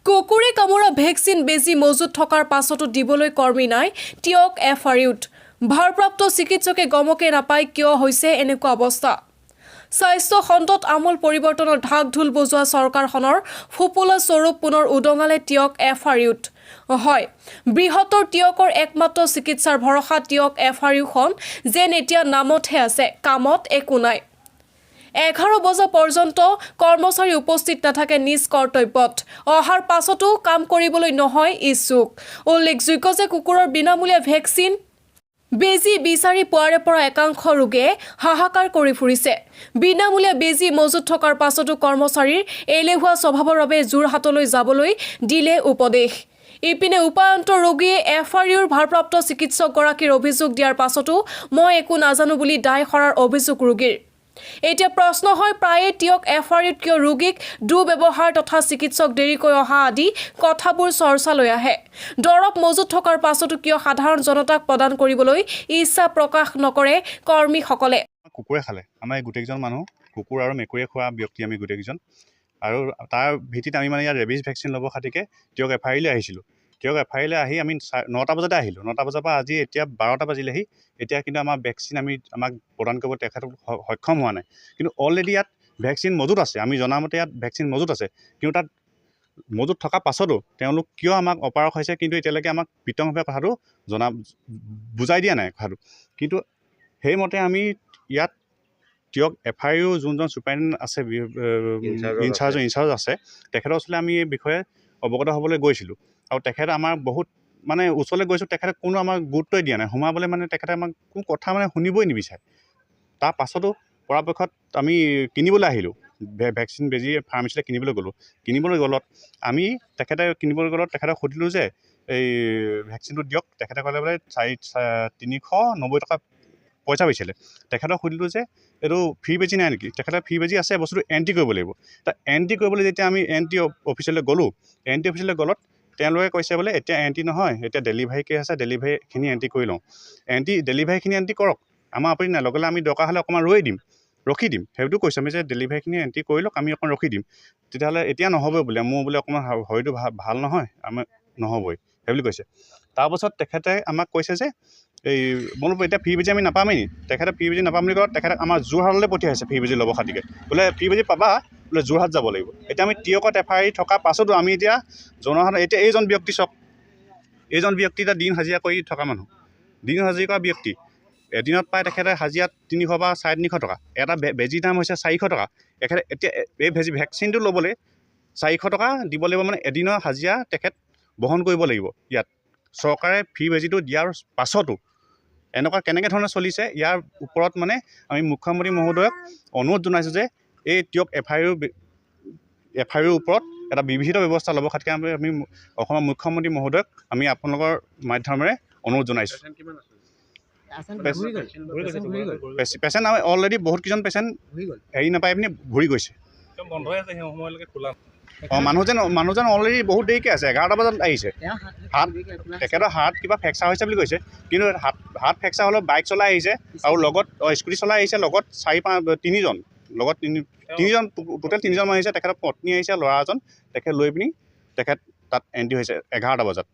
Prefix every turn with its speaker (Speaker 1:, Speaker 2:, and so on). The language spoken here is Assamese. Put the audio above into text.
Speaker 1: কুকুৰে কামোৰা ভেকচিন বেজী মজুত থকাৰ পাছতো দিবলৈ কৰ্মী নাই টিয়ক এফআৰইউত ভাৰপ্ৰাপ্ত চিকিৎসকে গমকে নাপায় কিয় হৈছে এনেকুৱা অৱস্থা স্বাস্থ্য খণ্ডত আমূল পৰিৱৰ্তনৰ ঢাক ঢোল বজোৱা চৰকাৰখনৰ ফুপুলা স্বৰূপ পুনৰ উদঙালে টিয়ক এফআৰইউত হয় বৃহত্তৰ টিয়কৰ একমাত্ৰ চিকিৎসাৰ ভৰসা টিয়ক এফআৰইউখন যেন এতিয়া নামতহে আছে কামত একো নাই 11 বজা পৰ্যন্ত কৰ্মচাৰী উপস্থিত নাথাকে নিজ কৰ্তব্যত অহাৰ পাছতো কাম কৰিবলৈ নহয় ইচ্ছুক উল্লেখযোগ্য যে কুকুৰৰ বিনামূলীয়া ভেকচিন বেজী বিচাৰি পোৱাৰে পৰা একাংশ ৰোগে হাহাকাৰ কৰি ফুৰিছে বিনামূলীয়া বেজী মজুত থকাৰ পাছতো কৰ্মচাৰীৰ এলেহুৱা স্বভাৱৰ বাবে যোৰহাটলৈ যাবলৈ দিলে উপদেশ ইপিনে উপায়ন্ত ৰোগীয়ে এফআৰইউৰ ভাৰপ্ৰাপ্ত চিকিৎসকগৰাকীৰ অভিযোগ দিয়াৰ পাছতো মই একো নাজানো বুলি দায় সৰাৰ অভিযোগ ৰোগীৰ এতিয়া প্ৰশ্ন হয় প্ৰায়ে টিয়ক এফআৰইউত কিয় ৰোগীক দুৰ্ব্যৱহাৰ তথা চিকিৎসক দেৰিকৈ অহা আদি কথাবোৰ চৰ্চালৈ আহে দৰৱ মজুত থকাৰ পাছতো কিয় সাধাৰণ জনতাক প্ৰদান কৰিবলৈ ইচ্ছা প্ৰকাশ নকৰে কৰ্মীসকলে
Speaker 2: কুকুৰে খালে আমাৰ গোটেইজন মানুহ কুকুৰ আৰু মেকুৰীয়ে খোৱা ব্যক্তি আমি গোটেইজন আৰু তাৰ ভিত্তিত আমি মানে ইয়াৰ ৰেবিজ ভেকচিন ল'ব খাতিকে টিয়ক এফআৰইউলৈ আহিছিলোঁ টিয়ক এফআৰইউলৈ আহি আমি 9টা বজাতে আহিলোঁ 9টা বজাৰ পৰা আজি এতিয়া 12টা বাজিলেহি এতিয়া কিন্তু আমাৰ ভেকচিন আমাক প্ৰদান কৰিব তেখেতক সক্ষম হোৱা নাই কিন্তু অলৰেডি ইয়াত ভেকচিন মজুত আছে আমি জনামতে ইয়াত ভেকচিন মজুত আছে কিন্তু তাত মজুত থকা পাছতো তেওঁলোক কিয় আমাক অপাৰক হৈছে কিন্তু এতিয়ালৈকে আমাক বিতংভাৱে কথাটো বুজাই দিয়া নাই কথাটো কিন্তু সেইমতে আমি ইয়াত টিয়ক এফআৰইউ যোনজন ছুপাৰিণ্টেণ্ডেণ্ট আছে ইনচাৰ্জ আছে তেখেতৰ ওচৰলৈ আমি এই বিষয়ে অৱগত হ'বলৈ গৈছিলোঁ আৰু তেখেতে আমাৰ বহুত মানে ওচৰলৈ গৈছোঁ তেখেতে কোনো আমাক গুৰুত্বই দিয়া নাই সোমাবলৈ মানে তেখেতে আমাক কোনো কথা মানে শুনিবই নিবিচাৰে তাৰ পাছতো পৰাপক্ষত আমি কিনিবলৈ আহিলোঁ ভেকচিন বেজী ফাৰ্মাচীলৈ কিনিবলৈ গ'লত আমি তেখেতে কিনিবলৈ গ'লত তেখেতক সুধিলোঁ যে এই ভেকচিনটো দিয়ক তেখেতে ক'লে বোলে 390 টকা পইচা পাইছিলে তেখেতক সুধিলোঁ যে এইটো ফ্ৰী বেজী নাই নেকি তেখেতে ফ্ৰী বেজী আছে বস্তুটো এণ্ট্ৰি কৰিব লাগিব এণ্ট্ৰি কৰিবলৈ যেতিয়া আমি এণ্ট্ৰি অফিচলৈ গ'লোঁ এণ্ট্ৰি অফিচলৈ গ'লত তেওঁলোকে কৈছে বোলে এতিয়া এণ্ট্ৰি নহয় এতিয়া ডেলিভাৰী কেছ আছে ডেলিভাৰীখিনি এণ্ট্ৰি কৰি লওঁ ডেলিভাৰীখিনি এণ্ট্ৰি কৰক আমাৰ আপত্তি নাই লগে আমি দৰকাৰ হ'লে অকণমান ৰখি দিম সেইটো কৈছোঁ আমি যে ডেলিভাৰীখিনি এণ্ট্ৰি কৰি লওক আমি অকণ ৰখি দিম তেতিয়াহ'লে এতিয়া নহ'বই বোলে মোৰ বোলে অকণমান হয়তো ভাল নহয় আমাৰ নহ'বই সেই বুলি কৈছে তাৰপাছত তেখেতে আমাক কৈছে যে এই বোলো এতিয়া ফ্ৰী বেজী আমি নাপামেই নি তেখেতে ফ্ৰী বেজী নাপাম বুলি ক'লে তেখেতে আমাৰ যোৰহাটলৈ পঠিয়াইছে ফ্ৰী বেজী ল'ব খাতিকে বোলে ফ্ৰী বেজী পাবা বোলে যোৰহাট যাব লাগিব এতিয়া আমি টিয়কত এফআৰই থকা পাছতো আমি এতিয়া জনসাধাৰণ এতিয়া এইজন ব্যক্তি চাওক এইজন ব্যক্তি এতিয়া দিন হাজিৰা কৰি থকা মানুহ দিন হাজিৰা কৰা ব্যক্তি এদিনত পায় তেখেতে হাজিৰা 300 বা 350 টকা এটা বেজীৰ দাম হৈছে 400 টকা তেখেতে এতিয়া এই ভেকচিনটো ল'বলৈ 400 টকা দিব লাগিব মানে এদিনৰ হাজিৰা তেখেত বহন কৰিব লাগিব ইয়াত চৰকাৰে ফ্ৰী বেজীটো দিয়াৰ পাছতো এনেকুৱা কেনেকৈ ধৰণে চলিছে ইয়াৰ ওপৰত মানে আমি মুখ্যমন্ত্ৰী মহোদয়ক অনুৰোধ জনাইছোঁ যে এই টিয়ক এফআইউৰ ওপৰত এটা বিহিত ব্যৱস্থা ল'ব খাতিকে আমি অসমৰ মুখ্যমন্ত্ৰী মহোদয়ক আমি আপোনালোকৰ মাধ্যমেৰে অনুৰোধ জনাইছোঁ পেচেণ্ট অলৰেডি বহুতকেইজন পেচেণ্ট হেৰি নাপাই পিনি ঘূৰি গৈছে মানুহজন অলৰেডি বহুত দেৰিকৈ আছে 11টা বজাত আহিছে তেখেতৰ হাত কিবা ফ্ৰেকচাৰ হৈছে বুলি কৈছে কিন্তু হাত ফ্ৰেকচাৰ হ'লেও বাইক চলাই আহিছে আৰু লগত স্কুটি চলাই আহিছে লগত 3জন লগত তিনিজন টোটেল 3জন মানুহ আহিছে তেখেতৰ পত্নী আহিছে ল'ৰা এজন তেখেত লৈ পিনি তেখেত তাত এণ্ট্ৰি হৈছে 11টা বজাত